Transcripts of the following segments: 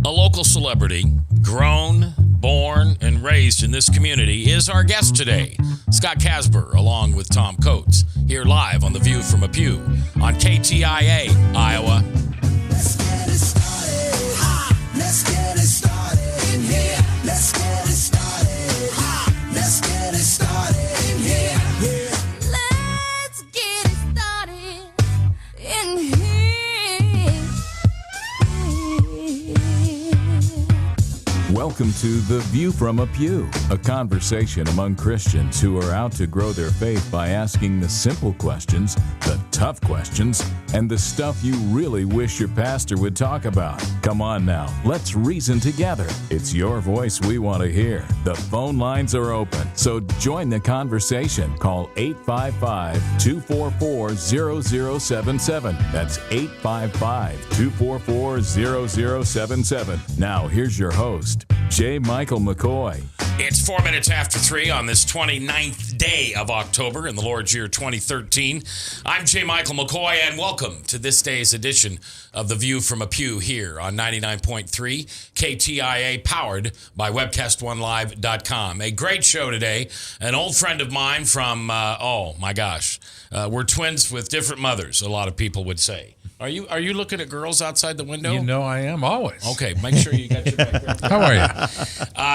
A local celebrity, grown, born, and raised in this community, is our guest today. Scott Casber, along with Tom Coates, here live on The View from a Pew on KTIA, Iowa. Let's get it started. Let's get it started in here. Let's get it started. Let's get it started in here. Let's get it started in here. Welcome to The View from a Pew, a conversation among Christians who are out to grow their faith by asking the simple questions, the tough questions, and the stuff you really wish your pastor would talk about. Come on now, let's reason together. It's your voice we want to hear. The phone lines are open, so join the conversation. Call 855-244-0077. That's 855-244-0077. Now, here's your host, J. Michael McCoy. It's 4 minutes after 3 on this 29th day of October in the Lord's year 2013. I'm J. Michael McCoy, and welcome to this day's edition of The View from a Pew here on 99.3 KTIA, powered by webcast1live.com. A great show today. An old friend of mine from, we're twins with different mothers, a lot of people would say. Are you looking at girls outside the window? You know I am, always. Okay, make sure you got your background. How are you?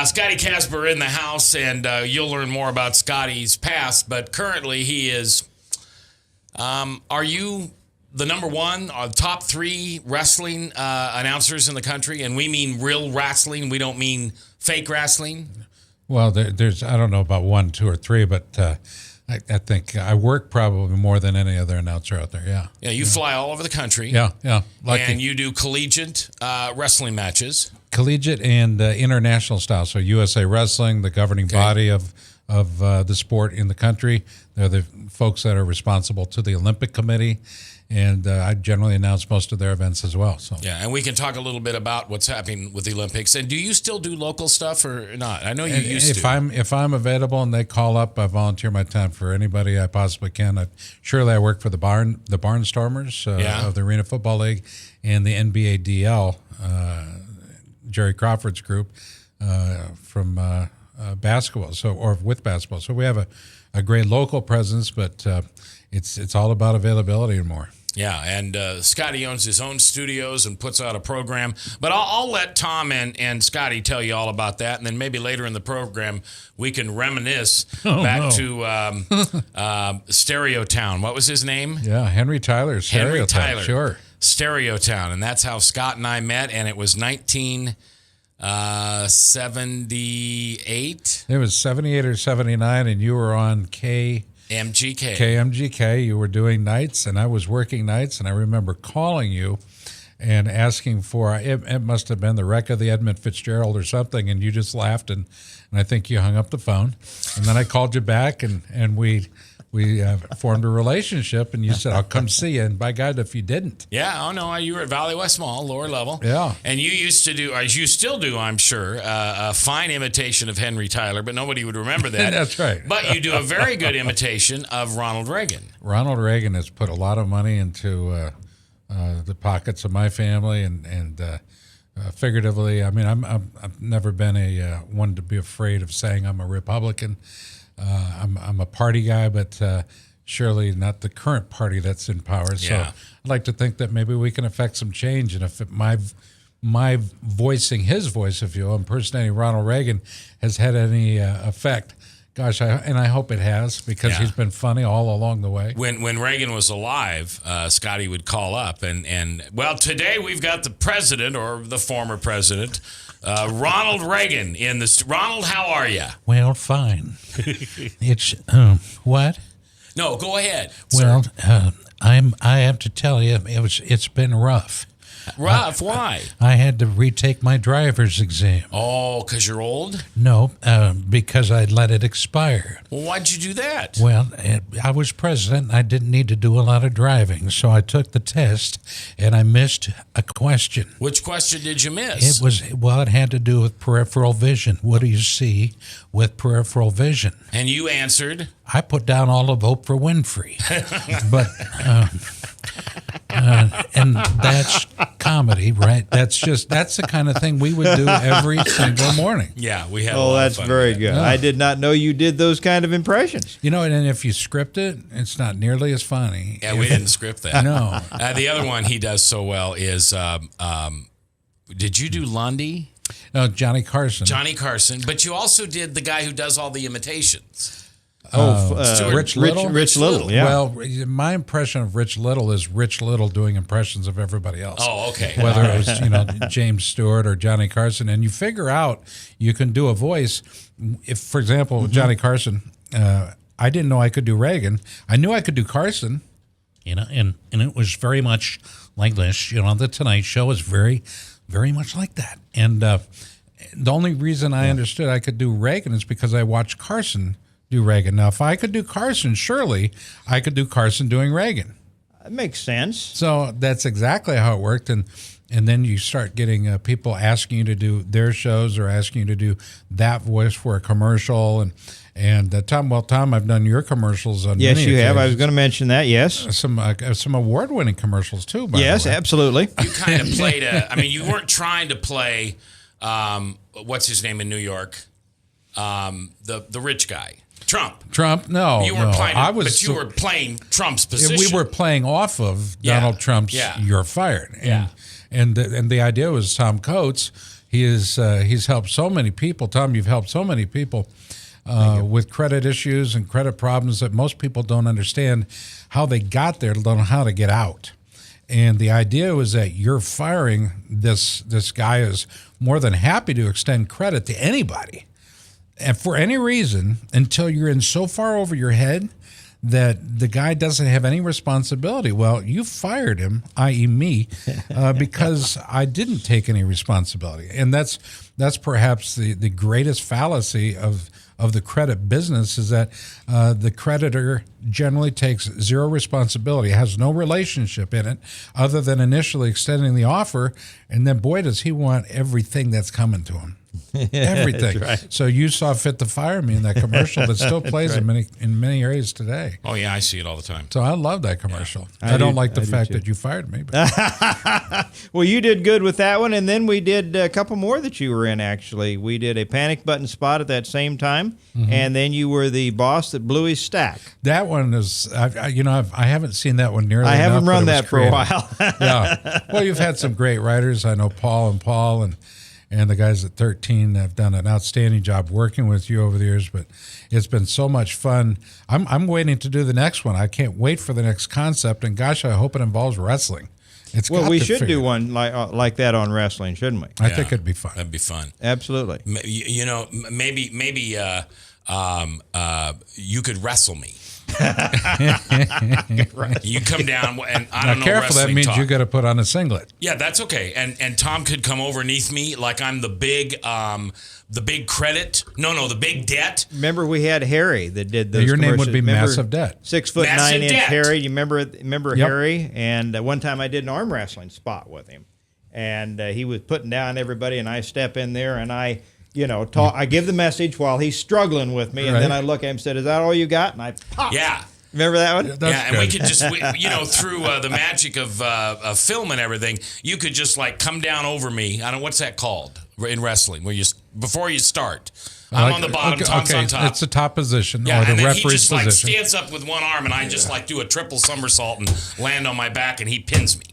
Scotty Casber in the house, and you'll learn more about Scotty's past, but currently he is, are you the number one, top three wrestling announcers in the country? And we mean real wrestling, we don't mean fake wrestling? Well, there's, I don't know about 1, 2, or 3, but I think I work probably more than any other announcer out there, yeah. Yeah, you fly all over the country. Yeah. Lucky. And you do collegiate wrestling matches. Collegiate and international style. So USA Wrestling, the governing body of the sport in the country. They're the folks that are responsible to the Olympic Committee, and I generally announce most of their events as well. So yeah, and we can talk a little bit about what's happening with the Olympics. And do you still do local stuff or not? I know you used to. If I'm available and they call up, I volunteer my time for anybody I possibly can. I work for the Barnstormers of the Arena Football League and the NBA DL, Jerry Crawford's group from basketball, or with basketball. So we have a great local presence, but it's all about availability and more. Yeah, and Scotty owns his own studios and puts out a program. But I'll let Tom and Scotty tell you all about that, and then maybe later in the program we can reminisce to Stereo Town. What was his name? Yeah, Henry Tyler. Henry Tyler. Sure. Stereo Town, and that's how Scott and I met, and it was 1978. It was 78 or 79, and you were on KMGK. You were doing nights, and I was working nights, and I remember calling you and asking for, it must have been the wreck of the Edmund Fitzgerald or something, and you just laughed, and I think you hung up the phone. And then I called you back, and we formed a relationship, and you said, I'll come see you, and by God, if you didn't. Yeah, you were at Valley West Mall, lower level. Yeah. And you used to do, as you still do, I'm sure, a fine imitation of Henry Tyler, but nobody would remember that. That's right. But you do a very good imitation of Ronald Reagan. Ronald Reagan has put a lot of money into the pockets of my family, and figuratively, I mean, I've never been one to be afraid of saying I'm a Republican. I'm a party guy, but surely not the current party that's in power. So I'd like to think that maybe we can affect some change. And if my voicing his voice, if you will, impersonating Ronald Reagan has had any effect, gosh, I hope it has, because he's been funny all along the way. When Reagan was alive, Scotty would call up, and well, today we've got the president, or the former president, Ronald Reagan in this. Ronald, how are you? Well, fine. It's what? No, go ahead. Well, I have to tell you, it's been rough. Rough? Why? I had to retake my driver's exam. Oh, because you're old? No, because I'd let it expire. Well, why'd you do that? Well, I was president, and I didn't need to do a lot of driving, so I took the test, and I missed a question. Which question did you miss? It had to do with peripheral vision. What do you see with peripheral vision? And you answered? I put down all of Oprah Winfrey. But... and that's comedy, right? That's the kind of thing we would do every single morning. Yeah, we had. a Oh, lot that's of fun very with good. Yeah. I did not know you did those kind of impressions. You know, and if you script it, it's not nearly as funny. that. Yeah, we didn't script that. No. The other one he does so well is. Did you do Lundy? No, Johnny Carson. Johnny Carson, but you also did the guy who does all the imitations. Rich Little? Rich Little, yeah. Well, my impression of Rich Little is Rich Little doing impressions of everybody else. Oh, okay. Whether it was James Stewart or Johnny Carson, and you figure out you can do a voice. If, for example, with Johnny Carson, I didn't know I could do Reagan. I knew I could do Carson. And it was very much like this. The Tonight Show is very, very much like that. And the only reason I understood I could do Reagan is because I watched Carson do Reagan. Now, if I could do Carson, surely I could do Carson doing Reagan. That makes sense. So that's exactly how it worked. And then you start getting people asking you to do their shows or asking you to do that voice for a commercial. And Tom, I've done your commercials on Yes, many you have. I was occasions. going to mention that. Yes. Some award-winning commercials too. By Yes, the way. absolutely. You kind of played you weren't trying to play, what's his name in New York? The rich guy. Trump. No, You were no. playing, I was. but you were playing Trump's position. We were playing off of Yeah. Donald Trump's Yeah. "You're Fired." And the idea was Tom Coates. He's helped so many people. Tom, you've helped so many people with credit issues and credit problems that most people don't understand how they got there, don't know how to get out. And the idea was that you're firing this guy is more than happy to extend credit to anybody. And for any reason, until you're in so far over your head that the guy doesn't have any responsibility. Well, you fired him, i.e. me, because I didn't take any responsibility. And that's perhaps the greatest fallacy of the credit business is that the creditor generally takes zero responsibility, has no relationship in it other than initially extending the offer. And then, boy, does he want everything that's coming to him. Everything. right. So you saw fit to fire me in that commercial that still plays in many areas today. Oh, yeah, I see it all the time. So I love that commercial. I I don't do- like the I do fact too. that you fired me. But Well, you did good with that one, and then we did a couple more that you were in, actually. We did a panic button spot at that same time, and then you were the boss that blew his stack. that one is, I haven't seen that one nearly I enough, haven't but run it was that for a creative. while. Yeah. Well, you've had some great writers. I know Paul and the guys at 13 have done an outstanding job working with you over the years, but it's been so much fun. I'm waiting to do the next one. I can't wait for the next concept, and gosh, I hope it involves wrestling. It's Well, got we to should figure- do one like that on wrestling, shouldn't we? I think it'd be fun. That'd be fun. Absolutely. Maybe you could wrestle me. You come down and I Now, don't know careful, that wrestling means talk. you got to put on a singlet. Yeah, that's okay. And Tom could come overneath me like I'm the big credit. No, the big debt. Remember, we had Harry that did those. Your name would be commercials. Remember Massive Debt. 6 foot Massive 9 inch Debt. Harry. You remember Yep. Harry? And one time I did an arm wrestling spot with him, and he was putting down everybody, and I step in there and I talk. I give the message while he's struggling with me, and then Right. I look at him and said, "Is that all you got?" And I pop. Yeah. Remember that one? That's yeah, and we good. could just, through the magic of film and everything, you could just like come down over me. I don't what's that called in wrestling, where before you start. I'm on the bottom, Tom's on top. It's the top position Yeah, or the and then he referee's just like position. stands up with one arm, and I just like do a triple somersault and land on my back, and he pins me.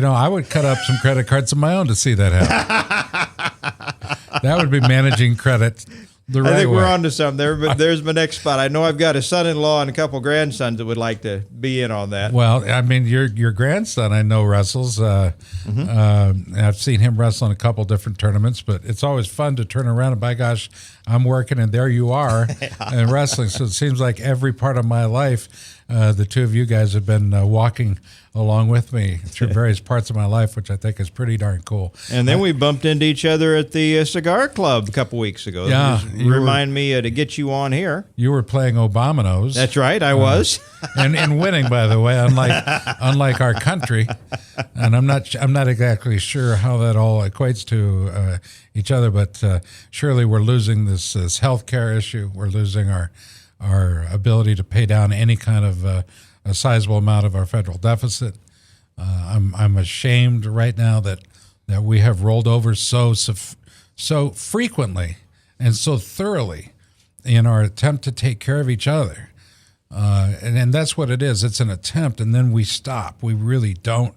I would cut up some credit cards of my own to see that happen. That would be managing credit the right I think way. we're on to something there, but there's my next spot. I know I've got a son-in-law and a couple grandsons that would like to be in on that. Well, I mean, your grandson, I know, wrestles. I've seen him wrestle in a couple different tournaments, but it's always fun to turn around and, by gosh, I'm working and there you are and wrestling. So it seems like every part of my life, the two of you guys have been walking along with me through various parts of my life, which I think is pretty darn cool. And then we bumped into each other at the cigar club a couple weeks ago. Yeah, Just you remind me to get you on here. You were playing Obamas. That's right, I was. and winning, by the way, unlike our country. And I'm not exactly sure how that all equates to each other, but surely we're losing this health care issue. We're losing our ability to pay down any kind of a sizable amount of our federal deficit. I'm ashamed right now that we have rolled over so frequently and so thoroughly in our attempt to take care of each other. And that's what it is. It's an attempt, and then we stop. We really don't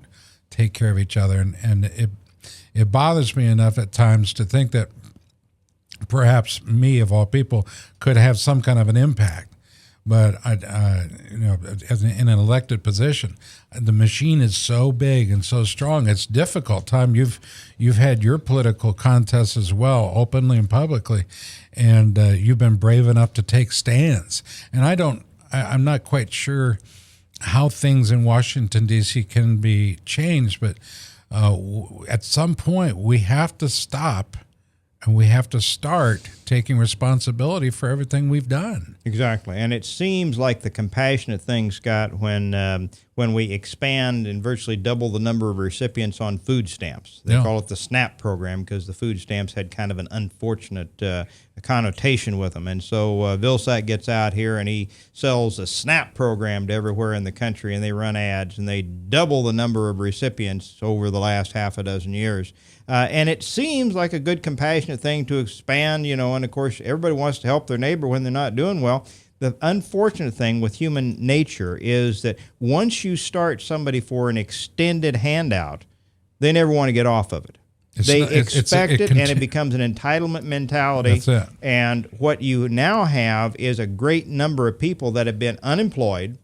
take care of each other. And it bothers me enough at times to think that perhaps me, of all people, could have some kind of an impact. But as in an elected position, the machine is so big and so strong. It's difficult. Tom, you've had your political contests as well, openly and publicly, and you've been brave enough to take stands. And I'm not quite sure how things in Washington D.C. can be changed, but at some point we have to stop. And we have to start taking responsibility for everything we've done. Exactly, and it seems like the compassionate thing, Scott, when we expand and virtually double the number of recipients on food stamps. They call it the SNAP program because the food stamps had kind of an unfortunate connotation with them. And so Vilsack gets out here and he sells a SNAP program to everywhere in the country, and they run ads, and they double the number of recipients over the last half a dozen years. And it seems like a good, compassionate thing to expand, and of course, everybody wants to help their neighbor when they're not doing well. The unfortunate thing with human nature is that once you start somebody for an extended handout, they never want to get off of it. They expect it, and it becomes an entitlement mentality. That's it. And what you now have is a great number of people that have been unemployed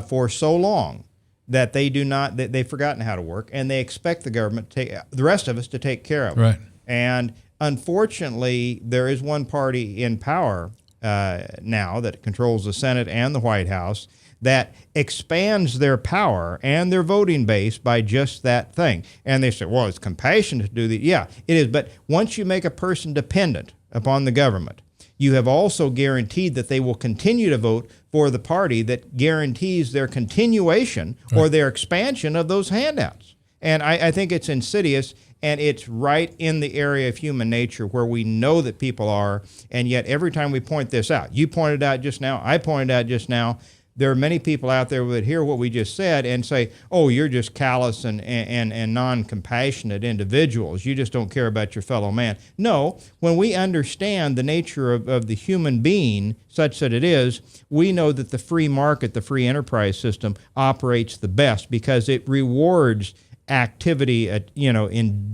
for so long that they've forgotten how to work, and they expect the government to take the rest of us to take care of it. Right. And unfortunately, there is one party in power now that controls the Senate and the White House that expands their power and their voting base by just that thing. And they say, well, it's compassionate to do that. Yeah, it is. But once you make a person dependent upon the government, you have also guaranteed that they will continue to vote for the party that guarantees their continuation or their expansion of those handouts. And I think it's insidious, and it's right in the area of human nature where we know that people are, and yet every time we point this out, you pointed out just now, I pointed out just now, there are many people out there that hear what we just said and say, oh, you're just callous and non-compassionate individuals. You just don't care about your fellow man. No, when we understand the nature of the human being such that it is, we know that the free market, the free enterprise system operates the best because it rewards activity, in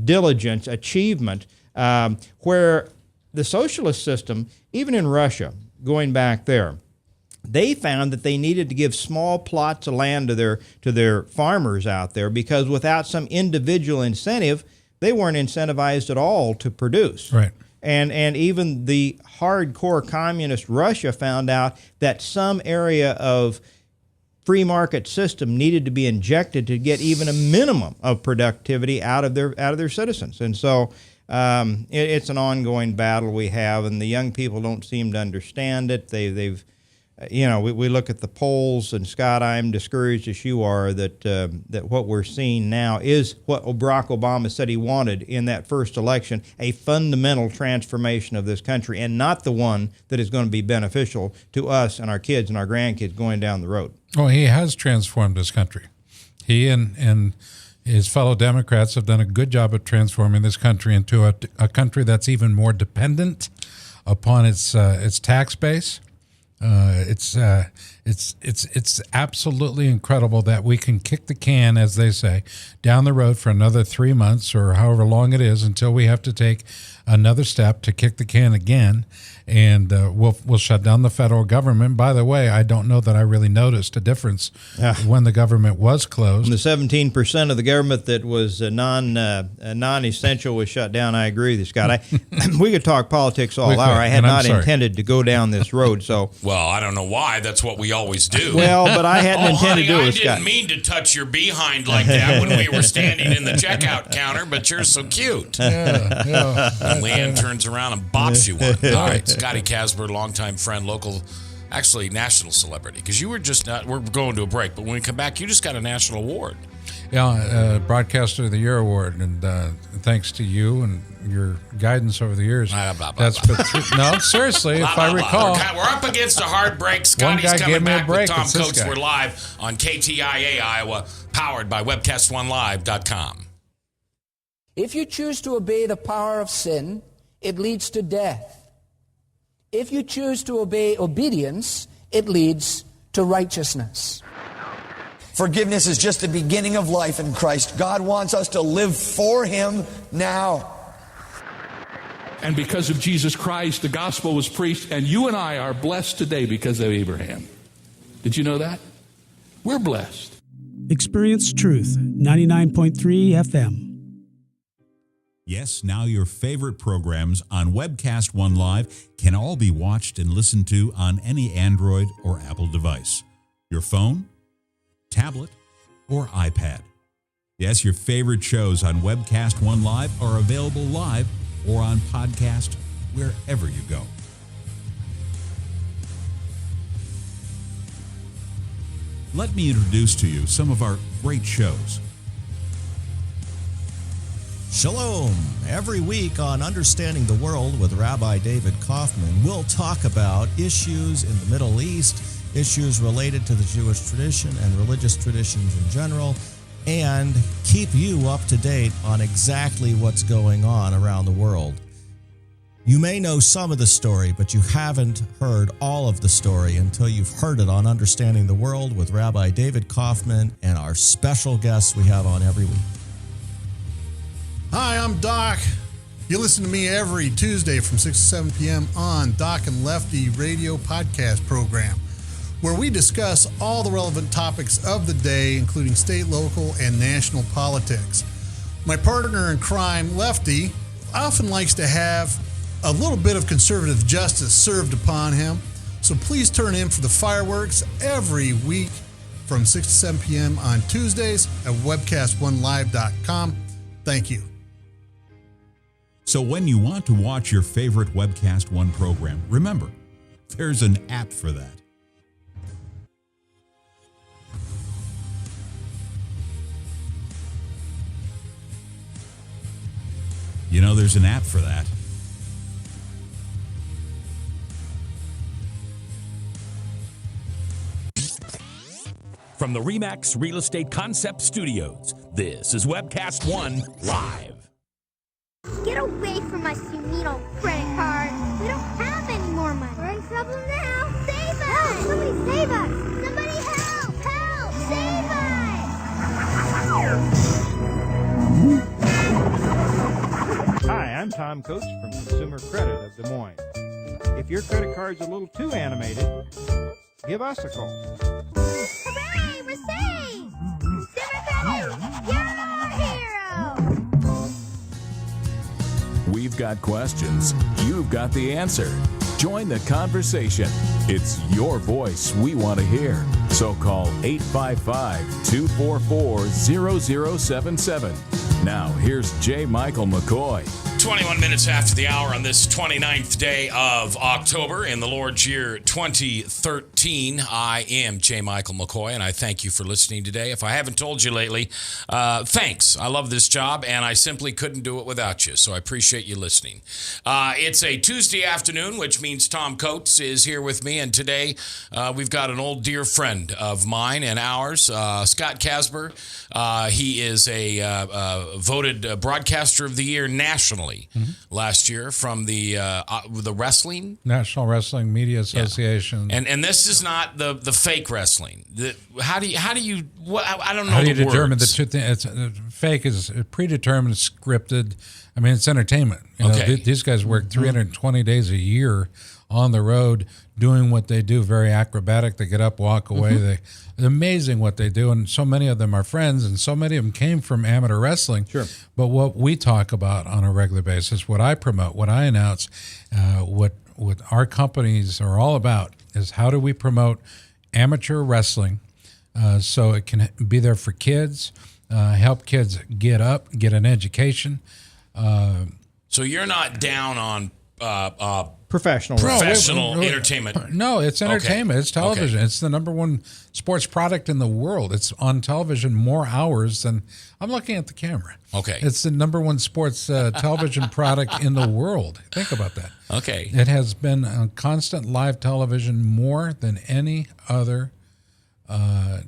diligence, achievement, where the socialist system, even in Russia, going back there, they found that they needed to give small plots of land to their farmers out there because without some individual incentive, they weren't incentivized at all to produce. Right. And even the hardcore communist Russia found out that some area of free market system needed to be injected to get even a minimum of productivity out of their citizens. And so it's an ongoing battle we have, and the young people don't seem to understand it. We look at the polls, and Scott, I'm discouraged as you are that what we're seeing now is what Barack Obama said he wanted in that first election, a fundamental transformation of this country, and not the one that is going to be beneficial to us and our kids and our grandkids going down the road. Well, he has transformed this country. He and his fellow Democrats have done a good job of transforming this country into a country that's even more dependent upon its tax base. It's absolutely incredible that we can kick the can, as they say, down the road for another 3 months or however long it is until we have to take another step to kick the can again, and we'll shut down the federal government. By the way, I don't know that I really noticed a difference when the government was closed. The 17% of the government that was non-essential was shut down. I agree with you, Scott. We could talk politics all hour. I had not intended to go down this road. So, well, I don't know why. That's what we always do. Well, but I hadn't intended to do it, Scott. I didn't mean to touch your behind like that when we were standing in the checkout counter, but you're so cute. Yeah. And Leanne turns around and bops you one. All right, Scotty Casber, longtime friend, local, actually national celebrity. Because you were just we're going to a break, but when we come back, you just got a national award. Broadcaster of the Year award, and thanks to you and your guidance over the years. No, seriously, if I recall. We're up against a hard break. Scotty's guy coming gave me a back break. with Tom It's this Coates. guy. We're live on KTIA Iowa, powered by webcast1live.com. If you choose to obey the power of sin, it leads to death. If you choose to obey obedience, it leads to righteousness. Forgiveness is just the beginning of life in Christ. God wants us to live for Him now. And because of Jesus Christ, the gospel was preached, and you and I are blessed today because of Abraham. Did you know that? We're blessed. Experience Truth, 99.3 FM. Yes, now your favorite programs on Webcast One Live can all be watched and listened to on any Android or Apple device. Your phone, tablet, or iPad. Yes, your favorite shows on Webcast One Live are available live or on podcast wherever you go. Let me introduce to you some of our great shows. Shalom. Every week on Understanding the World with Rabbi David Kaufman, we'll talk about issues in the Middle East, issues related to the Jewish tradition and religious traditions in general, and keep you up to date on exactly what's going on around the world. You may know some of the story, but you haven't heard all of the story until you've heard it on Understanding the World with Rabbi David Kaufman and our special guests we have on every week. Hi, I'm Doc. You listen to me every Tuesday from 6 to 7 p.m. on Doc and Lefty radio podcast program, where we discuss all the relevant topics of the day, including state, local, and national politics. My partner in crime, Lefty, often likes to have a little bit of conservative justice served upon him, so please turn in for the fireworks every week from 6 to 7 p.m. on Tuesdays at webcast1live.com. Thank you. So when you want to watch your favorite Webcast One program, remember, there's an app for that. You know, there's an app for that. From the RE/MAX Real Estate Concept Studios, this is Webcast One Live. Get away from us, you mean old credit card. We don't have any more money. We're in trouble now. Save us! Help! Somebody save us! Somebody help! Help! Save us! Hi, I'm Tom Coates from Consumer Credit of Des Moines. If your credit card's a little too animated, give us a call. Hooray! We're saved! Consumer Credit! You're our hero! We've got questions. You've got the answer. Join the conversation. It's your voice we want to hear. So call 855-244-0077. Now, here's J. Michael McCoy. 21 minutes after the hour on this 29th day of October in the Lord's year 2013. I am J. Michael McCoy, and I thank you for listening today. If I haven't told you lately, thanks. I love this job, and I simply couldn't do it without you, so I appreciate you listening. It's a Tuesday afternoon, which means Tom Coates is here with me, and today we've got an old dear friend of mine and ours, Scott Casber. He is a voted Broadcaster of the Year nationally last year from the wrestling National Wrestling Media Association. Yeah. And this is not the fake wrestling. How do you I don't know how do the you determine words. the two things? It's fake is predetermined, scripted. I mean, it's entertainment. You know, these guys work 320 days a year on the road doing what they do, very acrobatic. They get up, walk away. It's amazing what they do, and so many of them are friends, and so many of them came from amateur wrestling. Sure. But what we talk about on a regular basis, what I promote, what I announce, what our companies are all about is how do we promote amateur wrestling so it can be there for kids, help kids get up, get an education. So you're not down on Professional entertainment. No, it's entertainment. Okay. It's television. Okay. It's the number one sports product in the world. It's on television more hours than I'm looking at the camera. Okay. It's the number one sports television product in the world. Think about that. Okay. It has been on constant live television more than any other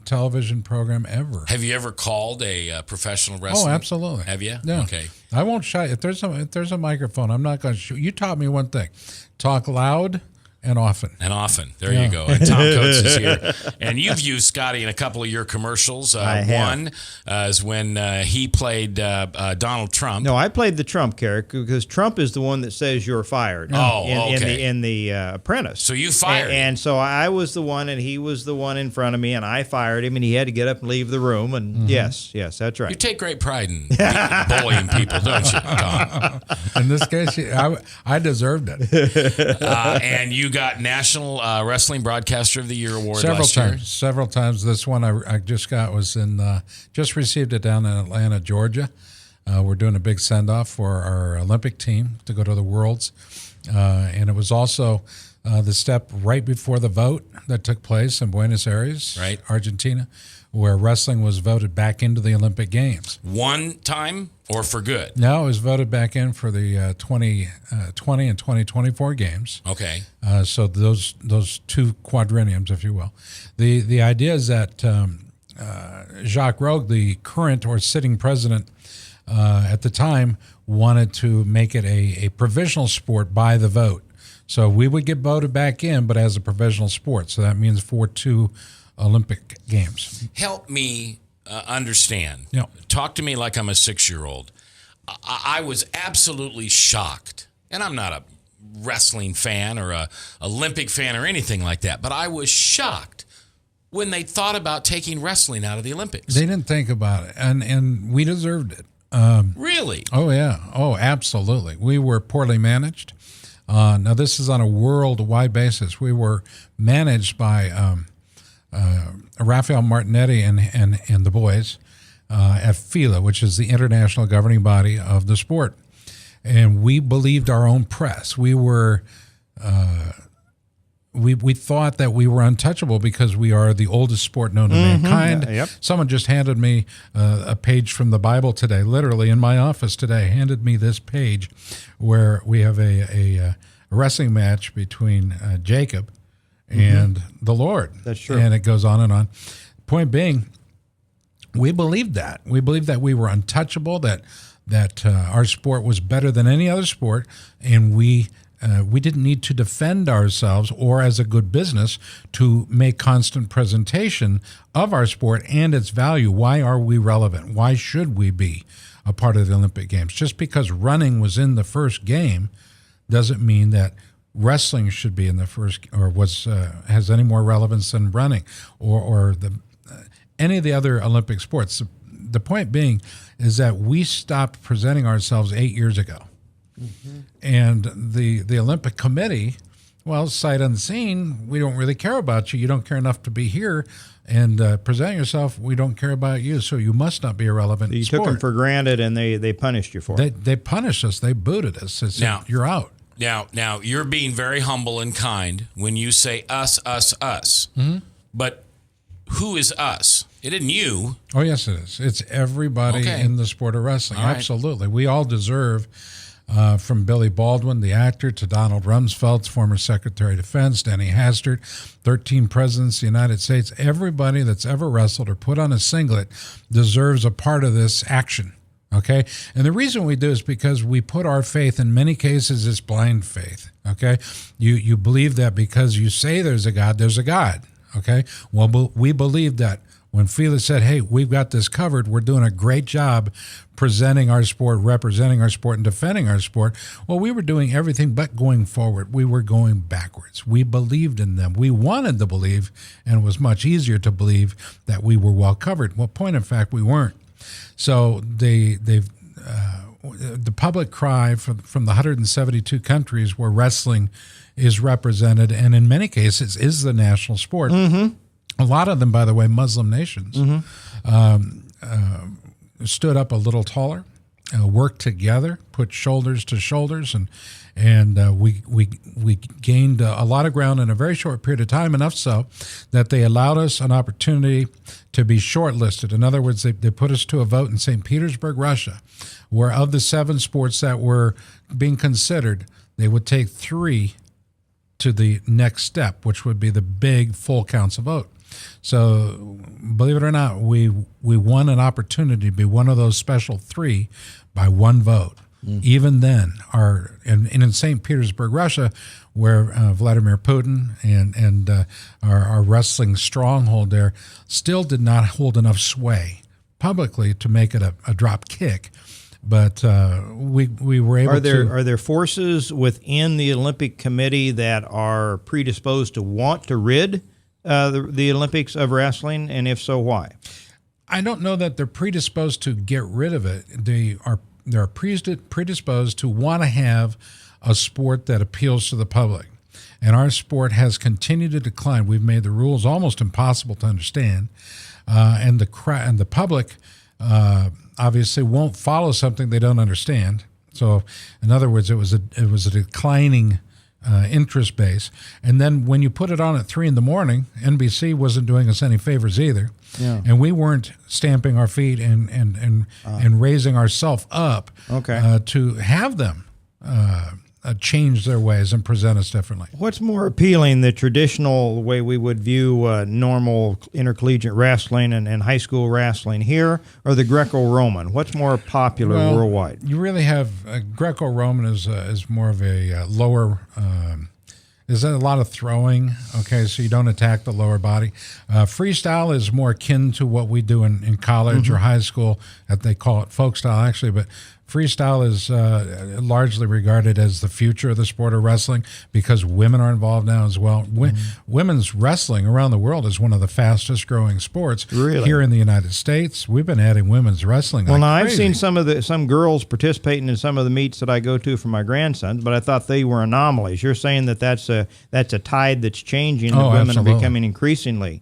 television program ever. Have you ever called a professional wrestling? Oh, absolutely. Have you? Yeah. Okay. I won't shy. If there's a microphone, I'm not going to shoot. You taught me one thing: talk loud and often. There you go. And Tom Coates is here. And you've used Scotty in a couple of your commercials. I have. One is when he played Donald Trump. No, I played the Trump character because Trump is the one that says you're fired. In the Apprentice. So you fired him. And so I was the one, and he was the one in front of me, and I fired him, and he had to get up and leave the room. And yes, that's right. You take great pride in bullying people, don't you, Tom? In this case, I deserved it. And you got National Wrestling Broadcaster of the Year award Several times. This one I just got was just received it down in Atlanta, Georgia. We're doing a big send-off for our Olympic team to go to the Worlds. And it was also the step right before the vote that took place in Buenos Aires, right, Argentina, where wrestling was voted back into the Olympic Games. One time or for good? No, it was voted back in for the 2020 and 2024 games. Okay. So those two quadrenniums, if you will. The idea is that Jacques Rogue, the current or sitting president at the time, wanted to make it a provisional sport by the vote. So we would get voted back in, but as a provisional sport. So that means for 2 Olympic Games. Help me understand. Yeah. Talk to me like I'm a 6-year-old. I was absolutely shocked, and I'm not a wrestling fan or a Olympic fan or anything like that, but I was shocked when they thought about taking wrestling out of the Olympics. They didn't think about it, and we deserved it. Really? Oh, yeah. Oh, absolutely. We were poorly managed. Now, this is on a worldwide basis. We were managed by Raphael Martinetti and the boys at FILA, which is the international governing body of the sport. And we believed our own press. We were we thought that we were untouchable because we are the oldest sport known to mankind. Yep. Someone just handed me a page from the Bible today, literally in my office today, handed me this page where we have a wrestling match between Jacob and the Lord. That's true. And it goes on and on. Point being, we believed that. We believed that we were untouchable, that our sport was better than any other sport, and we didn't need to defend ourselves or as a good business to make constant presentation of our sport and its value. Why are we relevant? Why should we be a part of the Olympic Games? Just because running was in the first game doesn't mean that wrestling should be in the first or has any more relevance than running or any of the other Olympic sports. The point being is that we stopped presenting ourselves 8 years ago. Mm-hmm. And the Olympic Committee, well, sight unseen, we don't really care about you. You don't care enough to be here and present yourself. We don't care about you, so you must not be a relevant You sport. took them for granted, and they punished you for it. They punished us. They booted us. They said, you're out. Now, you're being very humble and kind when you say us, us, us. Mm-hmm. But who is us? It isn't you. Oh, yes, it is. It's everybody in the sport of wrestling. All right. Absolutely. We all deserve, from Billy Baldwin, the actor, to Donald Rumsfeld, former Secretary of Defense, Danny Hastert, 13 presidents of the United States, everybody that's ever wrestled or put on a singlet deserves a part of this action. Okay? And the reason we do is because we put our faith, in many cases, it's blind faith. Okay? You believe that because you say there's a God, there's a God. Okay? Well, we believe that when FILA said, hey, we've got this covered, we're doing a great job presenting our sport, representing our sport, and defending our sport. Well, we were doing everything but going forward. We were going backwards. We believed in them. We wanted to believe, and it was much easier to believe that we were well covered. Well, point in fact, we weren't. So the public cry from the 172 countries where wrestling is represented, and in many cases is the national sport. Mm-hmm. A lot of them, by the way, Muslim nations, stood up a little taller worked together, put shoulders to shoulders, and we gained a lot of ground in a very short period of time, enough so that they allowed us an opportunity to be shortlisted. In other words, they put us to a vote in St. Petersburg, Russia, where of the 7 sports that were being considered, they would take 3 to the next step, which would be the big full council vote. So, believe it or not, we won an opportunity to be one of those special 3 by 1 vote. Even then, in St. Petersburg, Russia, where Vladimir Putin and our wrestling stronghold there still did not hold enough sway publicly to make it a drop kick. But we were able to. Are there forces within the Olympic Committee that are predisposed to want to rid the Olympics of wrestling, and if so, why? I don't know that they're predisposed to get rid of it. They're predisposed to want to have a sport that appeals to the public. And our sport has continued to decline. We've made the rules almost impossible to understand, and the public obviously won't follow something they don't understand. So, in other words, it was a declining interest base. And then when you put it on at 3 a.m, NBC wasn't doing us any favors either. Yeah. And we weren't stamping our feet and raising ourselves up to have them change their ways and present us differently. What's more appealing, the traditional way we would view normal intercollegiate wrestling and high school wrestling here, or the Greco-Roman? What's more popular worldwide? You really have Greco-Roman is more of a lower. Is a lot of throwing, okay, so you don't attack the lower body. Freestyle is more akin to what we do in college or high school. They call it folk style, actually, but freestyle is largely regarded as the future of the sport of wrestling because women are involved now as well. Women's wrestling around the world is one of the fastest growing sports. Really? Here in the United States, we've been adding women's wrestling. Well, now crazy. I've seen some girls participating in some of the meets that I go to for my grandsons, but I thought they were anomalies. You're saying that's a tide that's changing. That women absolutely. are becoming increasingly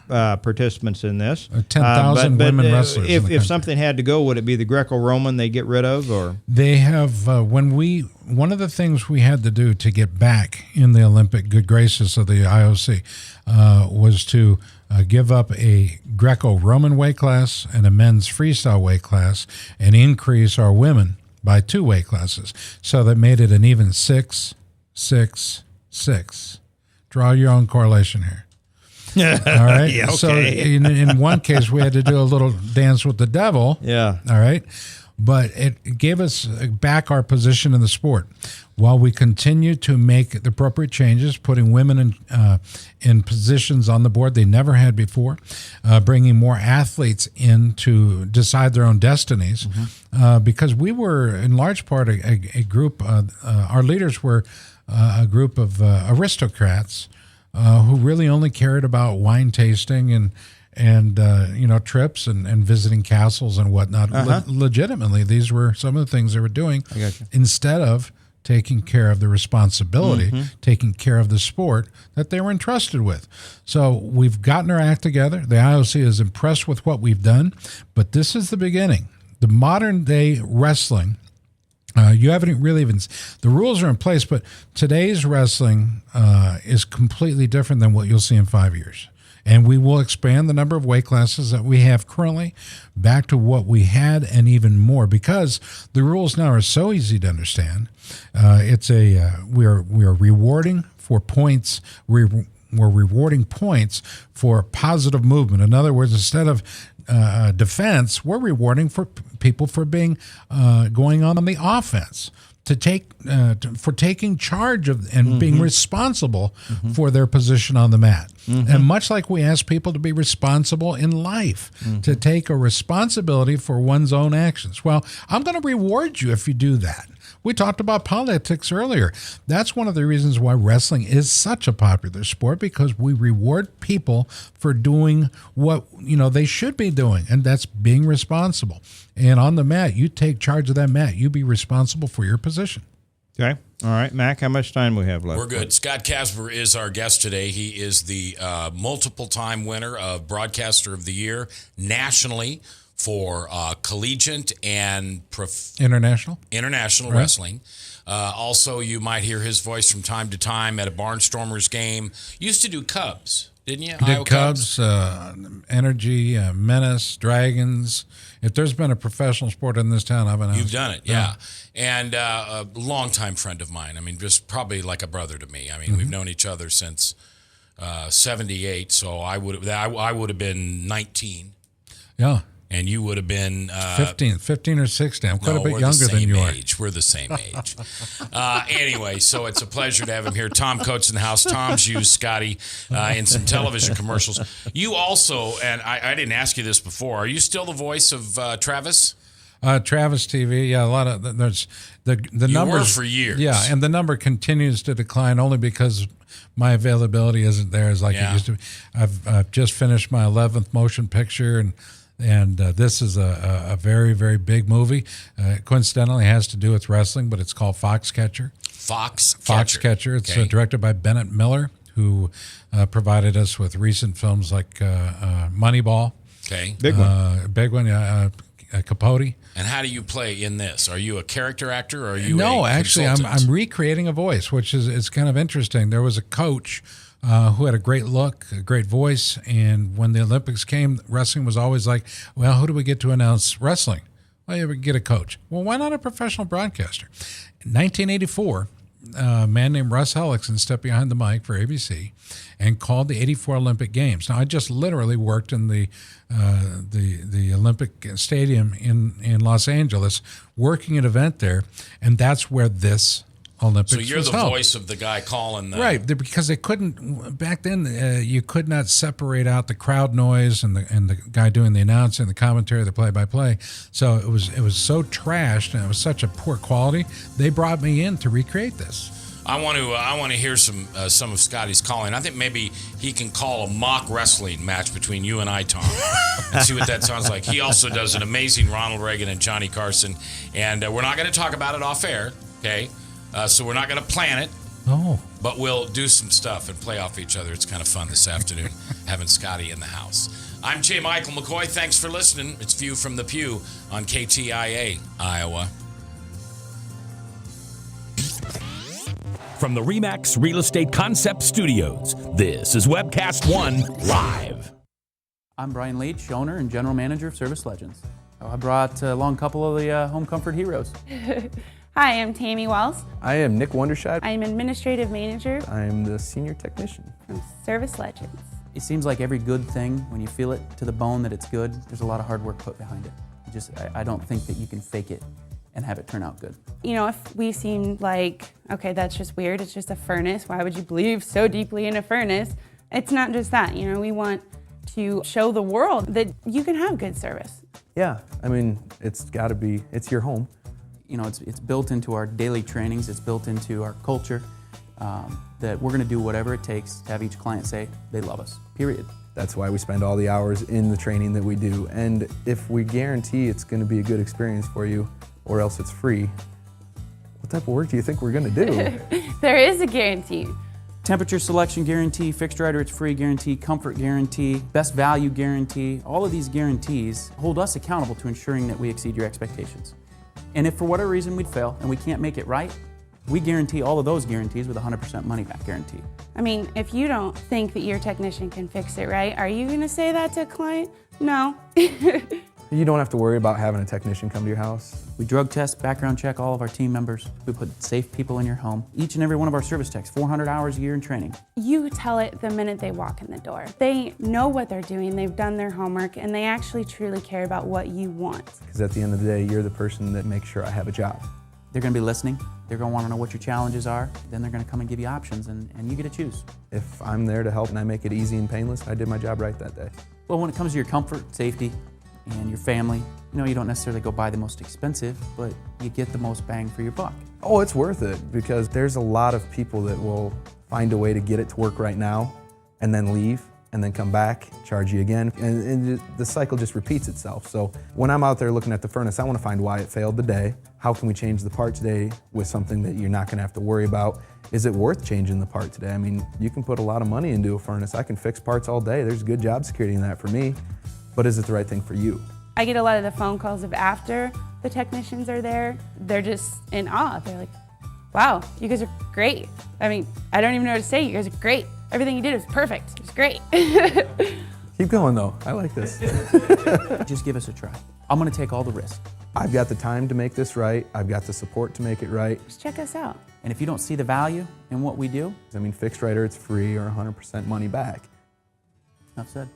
participants in this. 10,000 women wrestlers. If something had to go, would it be the Greco-Roman they get rid of, or they have one of the things we had to do to get back in the Olympic good graces of the IOC was to give up a Greco-Roman weight class and a men's freestyle weight class and increase our women by 2 weight classes. So that made it an even 6, 6, 6. Draw your own correlation here. All right. Yeah, okay. So in one case, we had to do a little dance with the devil. Yeah. All right. But it gave us back our position in the sport while we continue to make the appropriate changes, putting women in positions on the board they never had before, bringing more athletes in to decide their own destinies, because we were in large part a group, our leaders were a group of aristocrats who really only cared about wine tasting and trips and visiting castles and whatnot. Legitimately, these were some of the things they were doing instead of taking care of the responsibility, taking care of the sport that they were entrusted with. So we've gotten our act together. The IOC is impressed with what we've done, but this is the beginning. The modern day wrestling, you haven't really even, the rules are in place, but today's wrestling is completely different than what you'll see in 5 years. And we will expand the number of weight classes that we have currently back to what we had and even more, because the rules now are so easy to understand. We are rewarding for points. We're rewarding points for positive movement. In other words, instead of defense, we're rewarding for people for being going on the offense. For taking charge of and being responsible for their position on the mat. And much like we ask people to be responsible in life, to take a responsibility for one's own actions. Well, I'm going to reward you if you do that. We talked about politics earlier. That's one of the reasons why wrestling is such a popular sport, because we reward people for doing what they should be doing, and that's being responsible. And on the mat, you take charge of that mat. You be responsible for your position. Okay. All right, Mac, how much time we have left? We're good. Scott Casber is our guest today. He is the multiple-time winner of Broadcaster of the Year nationally for collegiate and international right. Wrestling. Also, you might hear his voice from time to time at a Barnstormers game. Used to do Cubs, didn't you? Did Cubs, Energy, Menace, Dragons. If there's been a professional sport in this town, I've been. You've done it, yeah. And a longtime friend of mine. I mean, just probably like a brother to me. I mean, we've known each other since '78. So I would have been 19. Yeah. And you would have been 15 or 16. I'm quite a bit younger than you are. We're the same age. Anyway, so it's a pleasure to have him here. Tom Coates in the house. Tom's used Scotty in some television commercials. You also, and I didn't ask you this before, are you still the voice of Travis? Travis TV, yeah, a lot of there's the you numbers were for years, yeah, and the number continues to decline only because my availability isn't there as like it used to be. I've just finished my 11th motion picture, and this is a very, very big movie. Coincidentally, it has to do with wrestling, but it's called Foxcatcher. Foxcatcher. It's directed by Bennett Miller, who provided us with recent films like Moneyball. Okay, big one, yeah. Capote. And how do you play in this? Are you a character actor, or are you? No, actually, I'm recreating a voice, which is kind of interesting. There was a coach who had a great look, a great voice, and when the Olympics came, wrestling was always like, well, who do we get to announce wrestling? Well, you get a coach. Well, why not a professional broadcaster? In 1984, a man named Russ Hellickson stepped behind the mic for ABC and called the '84 Olympic Games. Now, I just literally worked in the Olympic Stadium in Los Angeles, working an event there, and that's where this Olympics was held. So you're the voice of the guy calling the... Right, because they couldn't, back then, you could not separate out the crowd noise and the guy doing the announcing, the commentary, the play-by-play. So it was so trashed and it was such a poor quality, they brought me in to recreate this. I want to hear some of Scotty's calling. I think maybe he can call a mock wrestling match between you and I, Tom, and see what that sounds like. He also does an amazing Ronald Reagan and Johnny Carson, and we're not going to talk about it off air, okay? So we're not going to plan it. Oh. But we'll do some stuff and play off each other. It's kind of fun this afternoon having Scotty in the house. I'm J. Michael McCoy. Thanks for listening. It's View from the Pew on KTIA, Iowa. From the RE/MAX Real Estate Concept Studios, this is Webcast One Live. I'm Brian Leach, owner and general manager of Service Legends. I brought along a couple of the home comfort heroes. Hi, I'm Tammy Wells. I am Nick Wondershide. I'm administrative manager. I am the senior technician from Service Legends. It seems like every good thing, when you feel it to the bone that it's good, there's a lot of hard work put behind it. I don't think that you can fake it and have it turn out good. You know, if we seem like, okay, that's just weird, it's just a furnace, why would you believe so deeply in a furnace? It's not just that, you know, we want to show the world that you can have good service. Yeah, I mean, it's your home. You know, it's built into our daily trainings, it's built into our culture, that we're gonna do whatever it takes to have each client say they love us, period. That's why we spend all the hours in the training that we do. And if we guarantee it's gonna be a good experience for you, or else it's free, what type of work do you think we're gonna do? There is a guarantee. Temperature selection guarantee, fixed right or it's free guarantee, comfort guarantee, best value guarantee. All of these guarantees hold us accountable to ensuring that we exceed your expectations. And if for whatever reason we'd fail and we can't make it right, we guarantee all of those guarantees with a 100% money back guarantee. I mean, if you don't think that your technician can fix it right, are you gonna say that to a client? No. You don't have to worry about having a technician come to your house. We drug test, background check all of our team members. We put safe people in your home. Each and every one of our service techs, 400 hours a year in training. You tell it the minute they walk in the door. They know what they're doing, they've done their homework, and they actually truly care about what you want. Because at the end of the day, you're the person that makes sure I have a job. They're gonna be listening. They're gonna wanna know what your challenges are. Then they're gonna come and give you options, and you get to choose. If I'm there to help and I make it easy and painless, I did my job right that day. Well, when it comes to your comfort, safety, and your family, you know, you don't necessarily go buy the most expensive, but you get the most bang for your buck. Oh, it's worth it, because there's a lot of people that will find a way to get it to work right now and then leave and then come back, charge you again, and the cycle just repeats itself. So when I'm out there looking at the furnace, I want to find why it failed today. How can we change the part today with something that you're not going to have to worry about? Is it worth changing the part today? I mean, you can put a lot of money into a furnace. I can fix parts all day. There's good job security in that for me. But is it the right thing for you? I get a lot of the phone calls of after the technicians are there. They're just in awe. They're like, wow, you guys are great. I mean, I don't even know what to say. You guys are great. Everything you did was perfect. It was great. Keep going, though. I like this. Just give us a try. I'm going to take all the risk. I've got the time to make this right. I've got the support to make it right. Just check us out. And if you don't see the value in what we do, I mean, fixed right or it's free or 100% money back. enough said.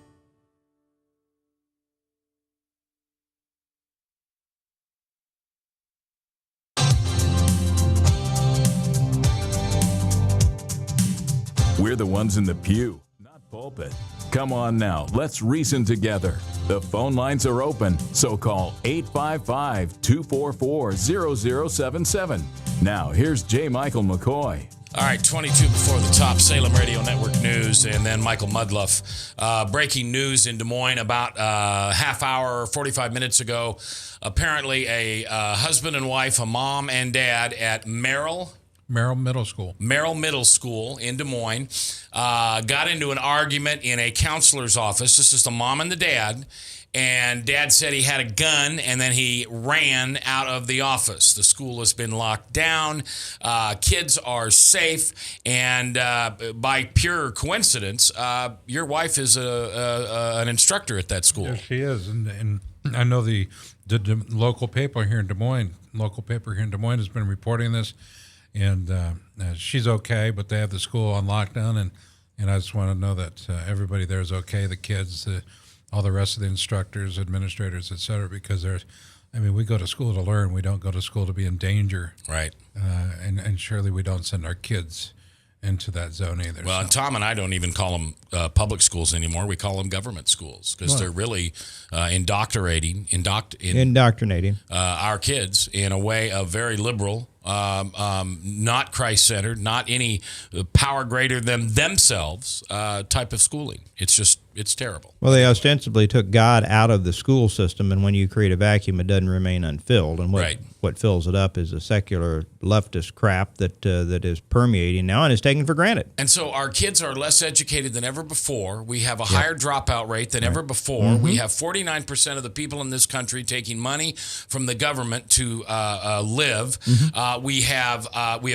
We're the ones in the pew, not pulpit. Come on now, let's reason together. The phone lines are open, so call 855-244-0077. Now, here's J. Michael McCoy. All right, 22 before the top, Salem Radio Network News, and then Michael Mudluff. Breaking news in Des Moines about half hour, 45 minutes ago. Apparently a husband and wife, a mom and dad at Merrill Middle School in Des Moines got into an argument in a counselor's office. This is the mom and the dad. And dad said he had a gun, and then he ran out of the office. The school has been locked down. Kids are safe. And by pure coincidence, your wife is an instructor at that school. Yes, she is. And I know the local paper here in Des Moines has been reporting this. And she's okay, but they have the school on lockdown. And I just want to know that everybody there is okay, the kids, all the rest of the instructors, administrators, et cetera, because we go to school to learn. We don't go to school to be in danger. Right. And surely we don't send our kids into that zone either. Well, and Tom and I don't even call them public schools anymore. We call them government schools because they're really indoctrinating our kids in a way of very liberal, not Christ-centered, not any power greater than themselves type of schooling. It's terrible. Well, they ostensibly took God out of the school system, and when you create a vacuum, it doesn't remain unfilled. And what fills it up is a secular leftist crap that is permeating now and is taken for granted. And so our kids are less educated than ever before. We have a higher dropout rate than ever before. Mm-hmm. We have 49% of the people in this country taking money from the government to live. Mm-hmm. We have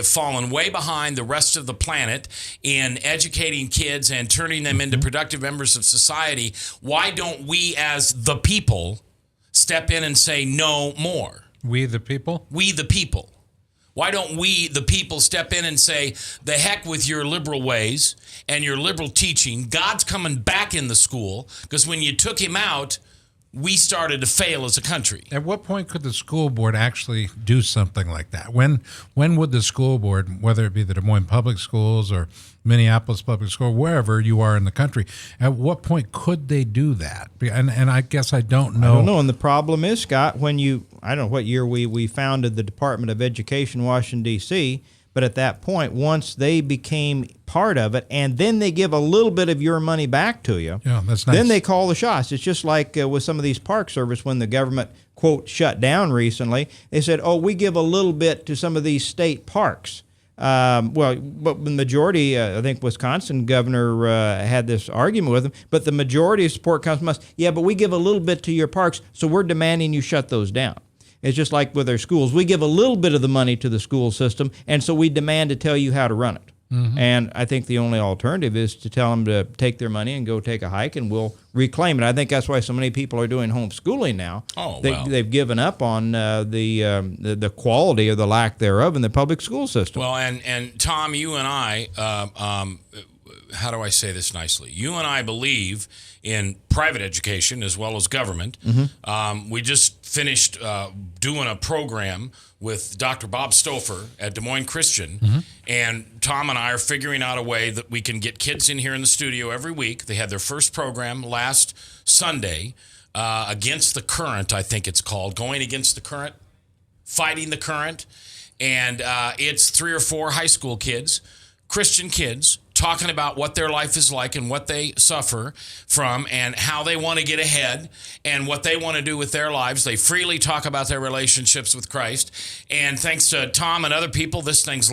fallen way behind the rest of the planet in educating kids and turning them into productive members of society. Why don't we as the people step in and say no more? We the people? We the people. Why don't we, the people, step in and say, the heck with your liberal ways and your liberal teaching. God's coming back in the school because when you took him out, we started to fail as a country. At what point could the school board actually do something like that? When would the school board, whether it be the Des Moines Public Schools or Minneapolis Public School, wherever you are in the country, at what point could they do that? And I guess I don't know. I don't know. And the problem is, Scott, I don't know what year we founded the Department of Education, Washington, D.C., but at that point, once they became part of it, and then they give a little bit of your money back to you, that's nice. Then they call the shots. It's just like with some of these park service when the government, quote, shut down recently. They said, we give a little bit to some of these state parks. But the majority, I think Wisconsin governor had this argument with him, but the majority of support comes from us. Yeah, but we give a little bit to your parks, so we're demanding you shut those down. It's just like with our schools. We give a little bit of the money to the school system, and so we demand to tell you how to run it. Mm-hmm. And I think the only alternative is to tell them to take their money and go take a hike, and we'll reclaim it. I think that's why so many people are doing homeschooling now. They've given up on the quality or the lack thereof in the public school system. Well, and Tom, you and I, how do I say this nicely? You and I believe in private education as well as government. Mm-hmm. We just finished doing a program with Dr. Bob Stouffer at Des Moines Christian, mm-hmm. and Tom and I are figuring out a way that we can get kids in here in the studio every week. They had their first program last Sunday, Against the Current, I think it's called, Going Against the Current, Fighting the Current, and it's 3 or 4 high school kids, Christian kids, talking about what their life is like and what they suffer from and how they want to get ahead and what they want to do with their lives. They freely talk about their relationships with Christ. And thanks to Tom and other people, this thing's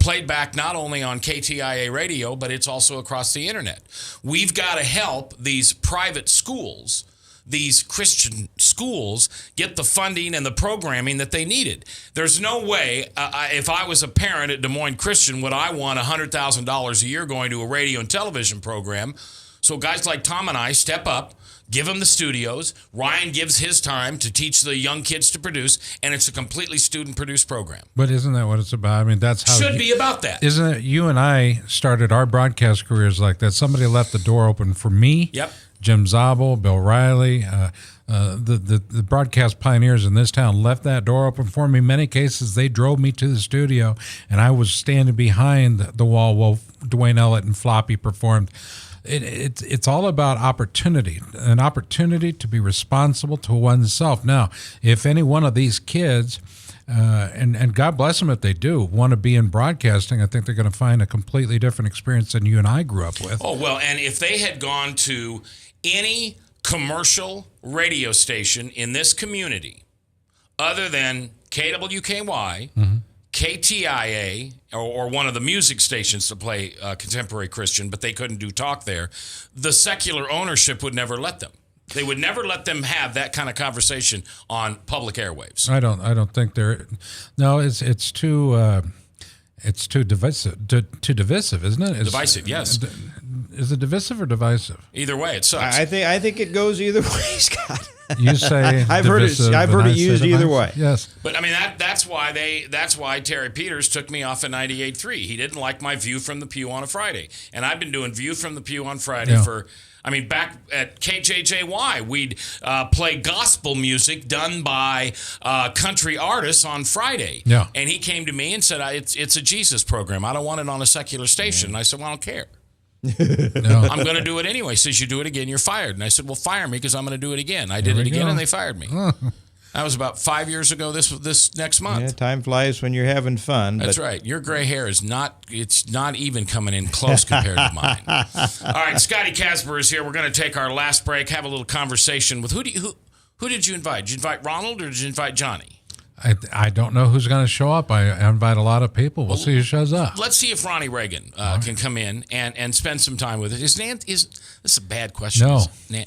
played back not only on KTIA radio, but it's also across the internet. We've got to help these private schools these Christian schools get the funding and the programming that they needed. There's no way, if I was a parent at Des Moines Christian, would I want $100,000 a year going to a radio and television program. So guys like Tom and I step up, give them the studios. Ryan gives his time to teach the young kids to produce, and it's a completely student-produced program. But isn't that what it's about? I mean, that's how Should be about that. Isn't it? You and I started our broadcast careers like that. Somebody left the door open for me. Yep. Jim Zabel, Bill Riley, the broadcast pioneers in this town left that door open for me. In many cases, they drove me to the studio, and I was standing behind the wall while Dwayne Ellett and Floppy performed. It's all about opportunity, an opportunity to be responsible to oneself. Now, if any one of these kids, and God bless them if they do, want to be in broadcasting, I think they're going to find a completely different experience than you and I grew up with. Oh, well, and if they had gone to any commercial radio station in this community other than KWKY, KTIA, or one of the music stations to play contemporary Christian, but they couldn't do talk there, the secular ownership would never let them. They would never let them have that kind of conversation on public airwaves. I don't think they're. No, it's too divisive. Too divisive, isn't it? Divisive, yes. Is it divisive or divisive? Either way, it sucks. I think it goes either way, Scott. You say I've heard it used either way. Yes, but I mean that's why Terry Peters took me off at 98.3. He didn't like my View from the Pew on a Friday, and I've been doing View from the Pew on Friday for. I mean, back at KJJY, we'd play gospel music done by country artists on Friday. Yeah. And he came to me and said, it's a Jesus program. I don't want it on a secular station. And I said, well, I don't care. No. I'm going to do it anyway. He says, you do it again, you're fired. And I said, well, fire me because I'm going to do it again. I did it again, and they fired me. That was about 5 years ago this next month. Yeah, time flies when you're having fun. That's right. Your gray hair is not even coming in close compared to mine. All right, Scotty Casber is here. We're going to take our last break, have a little conversation with who did you invite? Did you invite Ronald or did you invite Johnny? I don't know who's going to show up. I invite a lot of people. We'll see who shows up. Let's see if Ronnie Reagan can come in and spend some time with it. This is a bad question?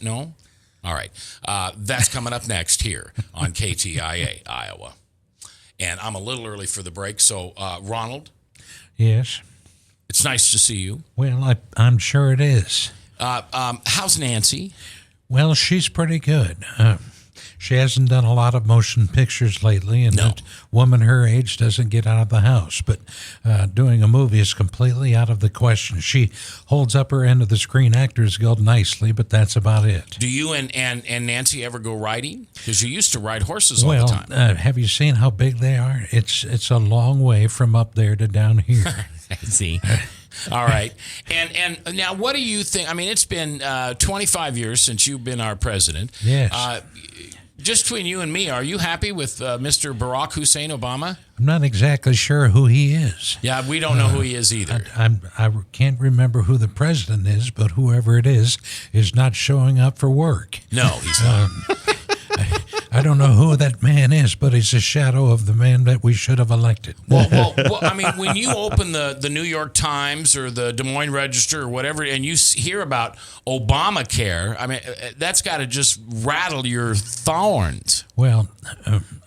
No? All right. That's coming up next here on KTIA, Iowa. And I'm a little early for the break, so Ronald? Yes? It's nice to see you. Well, I'm sure it is. How's Nancy? Well, she's pretty good. She hasn't done a lot of motion pictures lately, and a woman her age doesn't get out of the house. But doing a movie is completely out of the question. She holds up her end of the Screen Actors Guild nicely, but that's about it. Do you and Nancy ever go riding? Because you used to ride horses all the time. Well, have you seen how big they are? It's a long way from up there to down here. See. All right. And now what do you think? I mean, it's been 25 years since you've been our president. Yes. Just between you and me, are you happy with Mr. Barack Hussein Obama? I'm not exactly sure who he is. Yeah, we don't know who he is either. I can't remember who the president is, but whoever it is not showing up for work. No, he's not. I don't know who that man is, but he's a shadow of the man that we should have elected. Well, I mean, when you open the New York Times or the Des Moines Register or whatever, and you hear about Obamacare, I mean, that's got to just rattle your thorns. Well,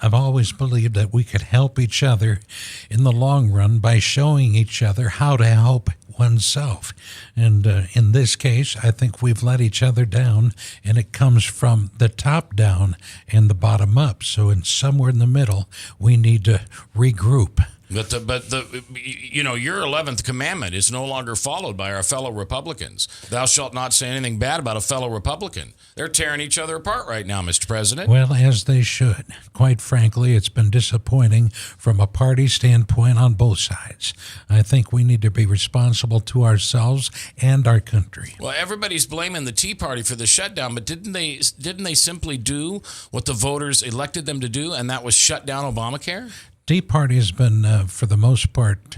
I've always believed that we could help each other in the long run by showing each other how to help oneself. And in this case, I think we've let each other down, and it comes from the top down and the bottom up. So somewhere in the middle, we need to regroup. But your 11th commandment is no longer followed by our fellow Republicans. Thou shalt not say anything bad about a fellow Republican. They're tearing each other apart right now, Mr. President. Well, as they should. Quite frankly, it's been disappointing from a party standpoint on both sides. I think we need to be responsible to ourselves and our country. Well, everybody's blaming the Tea Party for the shutdown, but didn't they simply do what the voters elected them to do, and that was shut down Obamacare? Tea Party has been, for the most part,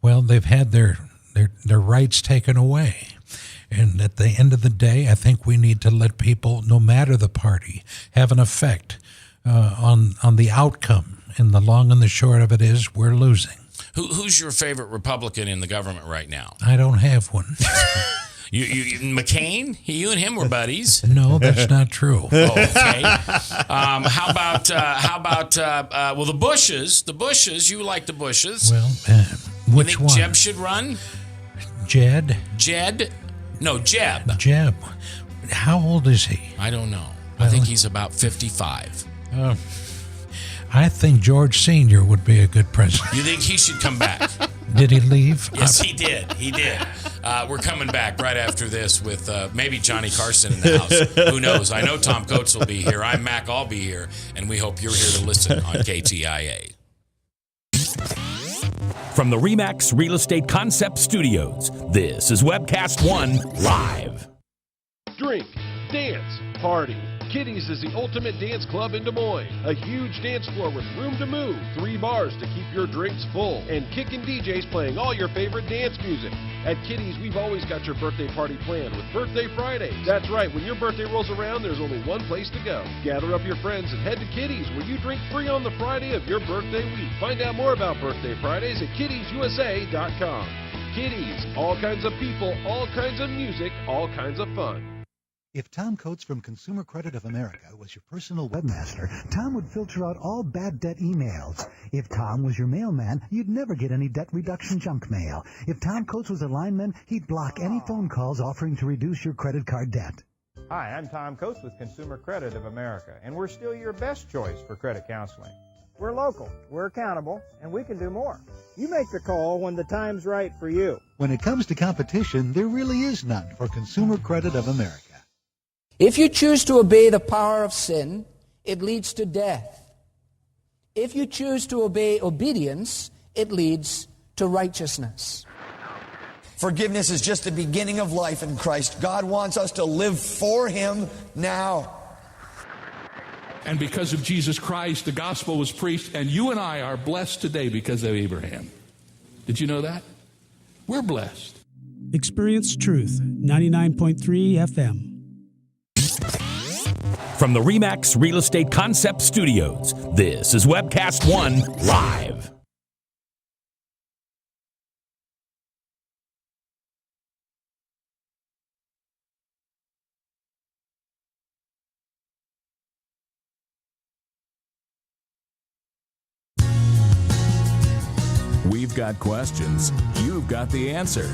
they've had their rights taken away. And at the end of the day, I think we need to let people, no matter the party, have an effect on the outcome. And the long and the short of it is we're losing. Who's your favorite Republican in the government right now? I don't have one. McCain, you and him were buddies. No, that's not true. Oh, okay. How about the Bushes? The Bushes, you like the Bushes. Well, which you think one? Jeb should run? Jed? No, Jeb. Jeb. How old is he? I don't know. I think he's about 55. I think George Sr. would be a good president. You think he should come back? Did he leave? Yes, he did. He did. We're coming back right after this with maybe Johnny Carson in the house. Who knows? I know Tom Coates will be here. I'm Mac. I'll be here. And we hope you're here to listen on KTIA. From the RE/MAX Real Estate Concept Studios, this is Webcast One Live. Drink, dance, party. Kitty's is the ultimate dance club in Des Moines. A huge dance floor with room to move, 3 bars to keep your drinks full, and kickin' DJs playing all your favorite dance music. At Kitty's, we've always got your birthday party planned with Birthday Fridays. That's right, when your birthday rolls around, there's only one place to go. Gather up your friends and head to Kitty's, where you drink free on the Friday of your birthday week. Find out more about Birthday Fridays at kittiesusa.com. Kitty's, all kinds of people, all kinds of music, all kinds of fun. If Tom Coates from Consumer Credit of America was your personal webmaster, Tom would filter out all bad debt emails. If Tom was your mailman, you'd never get any debt reduction junk mail. If Tom Coates was a lineman, he'd block any phone calls offering to reduce your credit card debt. Hi, I'm Tom Coates with Consumer Credit of America, and we're still your best choice for credit counseling. We're local, we're accountable, and we can do more. You make the call when the time's right for you. When it comes to competition, there really is none for Consumer Credit of America. If you choose to obey the power of sin, it leads to death. If you choose to obey obedience, it leads to righteousness. Forgiveness is just the beginning of life in Christ. God wants us to live for Him now. And because of Jesus Christ, the gospel was preached, and you and I are blessed today because of Abraham. Did you know that? We're blessed. Experience Truth, 99.3 FM. From the RE/MAX Real Estate Concept Studios, this is Webcast One Live. We've got questions. You've got the answer.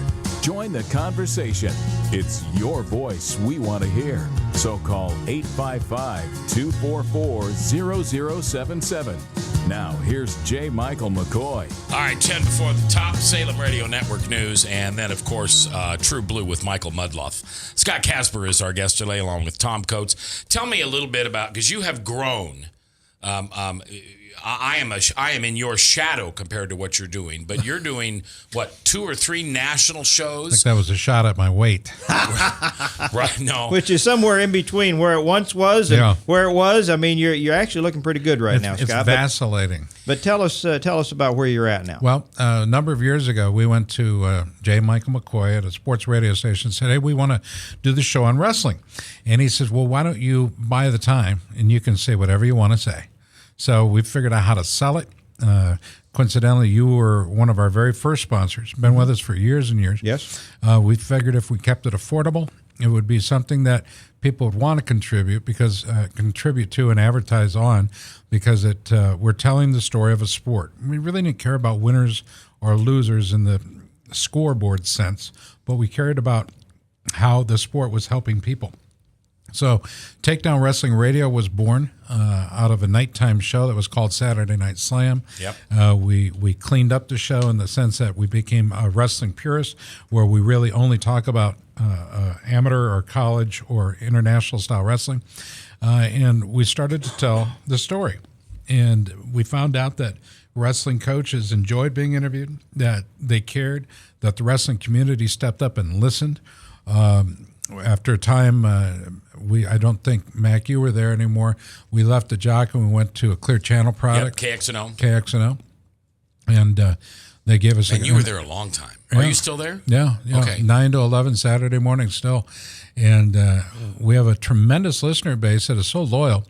Join the conversation. It's your voice we want to hear. So call 855-244-0077. Now, here's J. Michael McCoy. All right, 10 before the top, Salem Radio Network News, and then, of course, True Blue with Michael Mudloff. Scott Casber is our guest today, along with Tom Coates. Tell me a little bit about, because you have grown. I am in your shadow compared to what you're doing, but you're doing, what, 2 or 3 national shows? I think that was a shot at my weight. Right, no. Which is somewhere in between where it once was and where it was. I mean, you're actually looking pretty good right now, Scott. It's vacillating. But tell us about where you're at now. Well, a number of years ago, we went to J. Michael McCoy at a sports radio station and said, hey, we want to do the show on wrestling. And he says, well, why don't you buy the time and you can say whatever you want to say. So we figured out how to sell it. Coincidentally, you were one of our very first sponsors. Been with us for years and years. Yes. We figured if we kept it affordable, it would be something that people would want to contribute to and advertise on, because we're telling the story of a sport. We really didn't care about winners or losers in the scoreboard sense, but we cared about how the sport was helping people. So Takedown Wrestling Radio was born out of a nighttime show that was called Saturday Night Slam. Yep. We cleaned up the show in the sense that we became a wrestling purist, where we really only talk about amateur or college or international style wrestling. And we started to tell the story. And we found out that wrestling coaches enjoyed being interviewed, that they cared, that the wrestling community stepped up and listened. After a time, I don't think, Mac, you were there anymore. We left the Jock and we went to a Clear Channel product. Yep, KXNO. KXNO. And they gave us... And you were there a long time. Are you still there? Yeah. Okay. 9 to 11 Saturday morning still. And we have a tremendous listener base that is so loyal.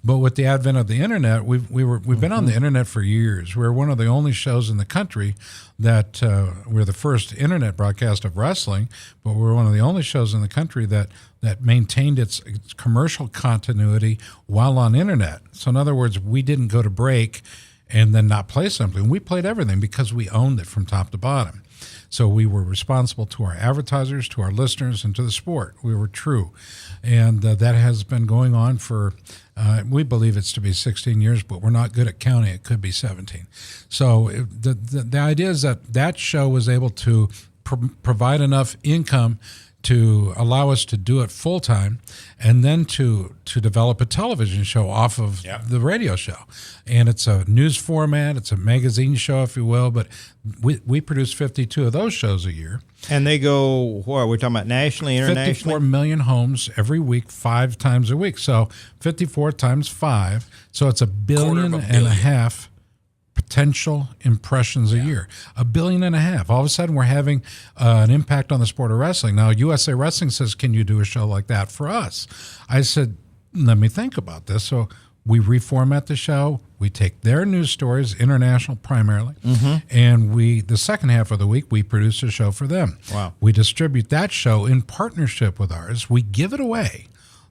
But with the advent of the internet, we've been on the internet for years. We're one of the only shows in the country that we're the first internet broadcast of wrestling, but we're one of the only shows in the country that maintained its commercial continuity while on internet. So in other words, we didn't go to break and then not play something. We played everything because we owned it from top to bottom. So we were responsible to our advertisers, to our listeners, and to the sport. We were true. And that has been going on for, we believe it's to be 16 years, but we're not good at counting. It could be 17. So the idea is that show was able to provide enough income to allow us to do it full time, and then to develop a television show off of the radio show. And it's a news format, it's a magazine show, if you will, but we produce 52 of those shows a year. And they go, what, we're talking about nationally, internationally? 54 million homes every week, 5 times a week. So 54 times 5, so it's 1.5 billion potential impressions a year. 1.5 billion. All of a sudden, we're having an impact on the sport of wrestling. Now, USA Wrestling says, can you do a show like that for us? I said, let me think about this. So we reformat the show. We take their news stories, international primarily, and the second half of the week, we produce a show for them. Wow. We distribute that show in partnership with ours. We give it away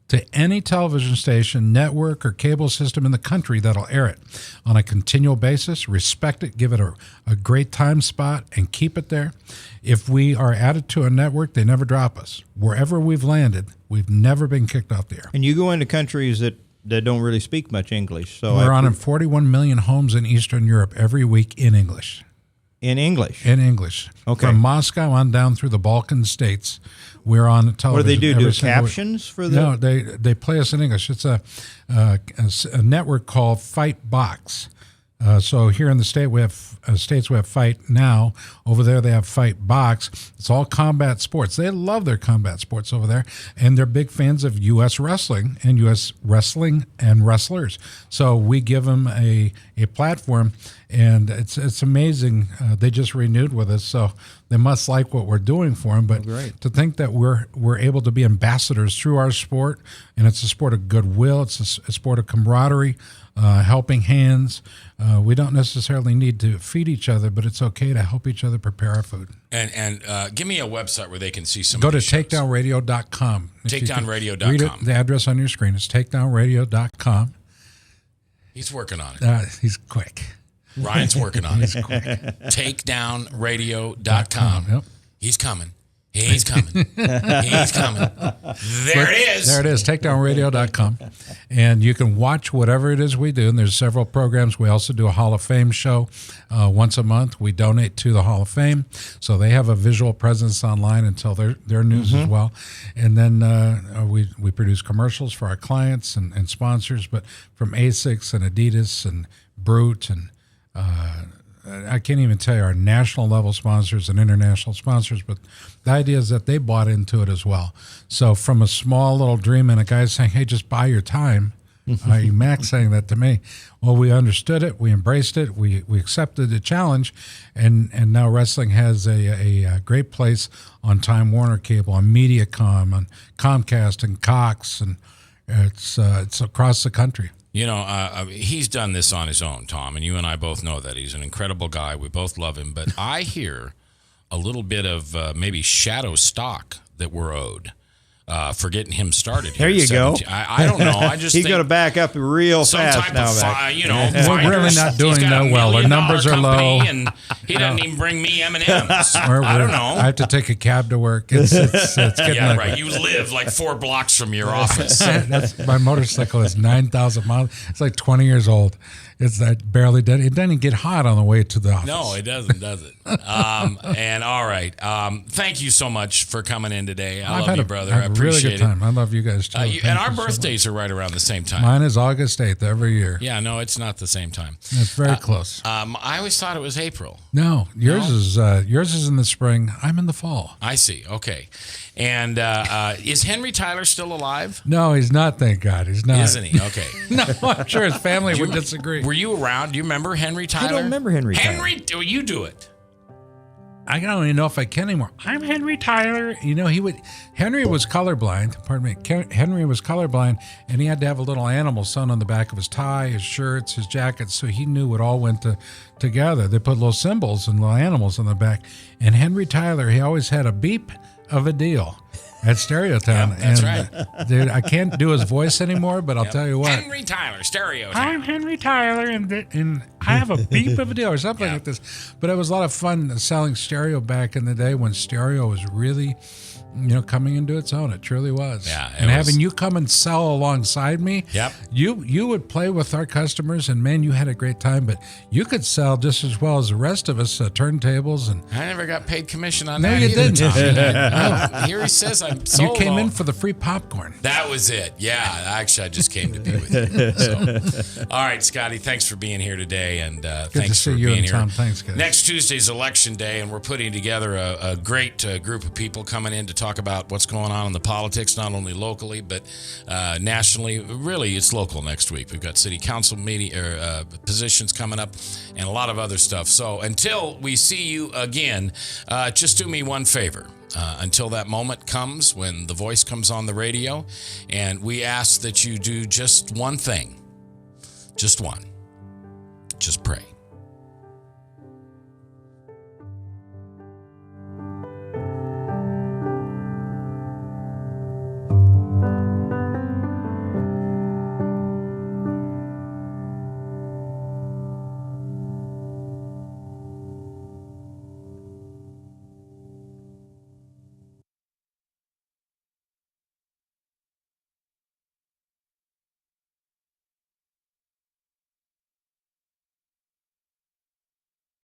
to any television station, network, or cable system in the country that'll air it on a continual basis, respect it, give it a great time spot, and keep it there. If we are added to a network, they never drop us. Wherever we've landed, we've never been kicked off the air. And you go into countries that don't really speak much English. So we're on in 41 million homes in Eastern Europe every week in English. In English? In English. Okay. From Moscow on down through the Balkan states, we're on television. What do they do? Do captions for the? No, they play us in English. It's a network called Fight Box. So here in the states we have Fight Now. Over there they have Fight Box. It's all combat sports. They love their combat sports over there, and they're big fans of U.S. wrestling and U.S. wrestling and wrestlers. So we give them a platform, and it's amazing. They just renewed with us, so they must like what we're doing for them. But to think that we're able to be ambassadors through our sport, and it's a sport of goodwill. It's a sport of camaraderie. Helping hands. We don't necessarily need to feed each other, but it's okay to help each other prepare our food. And give me a website where they can see some. Go of to these shows. takedownradio.com. Takedownradio.com. Read it, the address on your screen is takedownradio.com. He's working on it. He's quick. Ryan's working on it. He's quick. Takedownradio.com. Yep. He's coming. He's coming. He's coming. There it is. There it is, takedownradio.com. And you can watch whatever it is we do. And there's several programs. We also do a Hall of Fame show once a month. We donate to the Hall of Fame. So they have a visual presence online and tell their news as well. And then we produce commercials for our clients and sponsors, but from ASICS and Adidas and Brute and I can't even tell you our national level sponsors and international sponsors, but the idea is that they bought into it as well. So from a small little dream and a guy saying, hey, just buy your time, Max saying that to me, well, we understood it, we embraced it, we accepted the challenge, and now wrestling has a great place on Time Warner Cable, on Mediacom, on Comcast and Cox, and it's across the country. You know, he's done this on his own, Tom, and you and I both know that. He's an incredible guy. We both love him. But I hear a little bit of maybe shadow stock that we're owed for getting him started. There you go. I don't know. I just he's think going to back up real some fast type now. of we're really not doing that well. Our numbers are low, and he doesn't even bring me M&Ms. I don't know. I have to take a cab to work. It's getting yeah, right. You live like 4 blocks from your office. That's my motorcycle is 9,000 miles. It's like 20 years old. It's that barely dead. It doesn't get hot on the way to the office. No, it doesn't, does it? And all right. Thank you so much for coming in today. I love you, brother. I appreciate really good time. I love you guys too. And our birthdays are right around the same time. Mine is August 8th every year. Yeah, no, it's not the same time. It's very close. I always thought it was April. No, yours is in the spring. I'm in the fall. I see. Okay. And is Henry Tyler still alive? No, he's not. Thank God, he's not. Isn't he? Okay. No, I'm sure his family would disagree. Were you around? Do you remember Henry Tyler? I don't remember Henry Tyler. Henry, you do it. I don't even know if I can anymore. I'm Henry Tyler. You know, Henry was colorblind. Pardon me. Henry was colorblind, and he had to have a little animal sewn on the back of his tie, his shirts, his jackets, so he knew it all went together. They put little symbols and little animals on the back. And Henry Tyler, he always had a beep of a deal at Stereotown. Yeah, that's right. Dude, I can't do his voice anymore, but I'll tell you what. Henry Tyler, Stereotown. I'm Henry Tyler, and I have a beep of a deal or something like this. But it was a lot of fun selling stereo back in the day when stereo was really, coming into its own. It truly was. Yeah, and having you come and sell alongside me, Yep. you would play with our customers, and man, you had a great time. But you could sell just as well as the rest of us turntables. And I never got paid commission on no, that you either, didn't. Tom. No, here he says I'm sold. You came in for the free popcorn. That was it. Yeah, actually, I just came to be with you. So. All right, Scotty, thanks for being here today, and thanks to see for you being and here. Tom. Thanks, guys. Next Tuesday's Election Day, and we're putting together a great group of people coming in to talk about what's going on in the politics, not only locally but nationally. Really, it's local next week. We've got city council positions coming up, and a lot of other stuff. So until we see you again, just do me one favor. Until that moment comes when the voice comes on the radio, and we ask that you do just one thing. Just one. Just pray.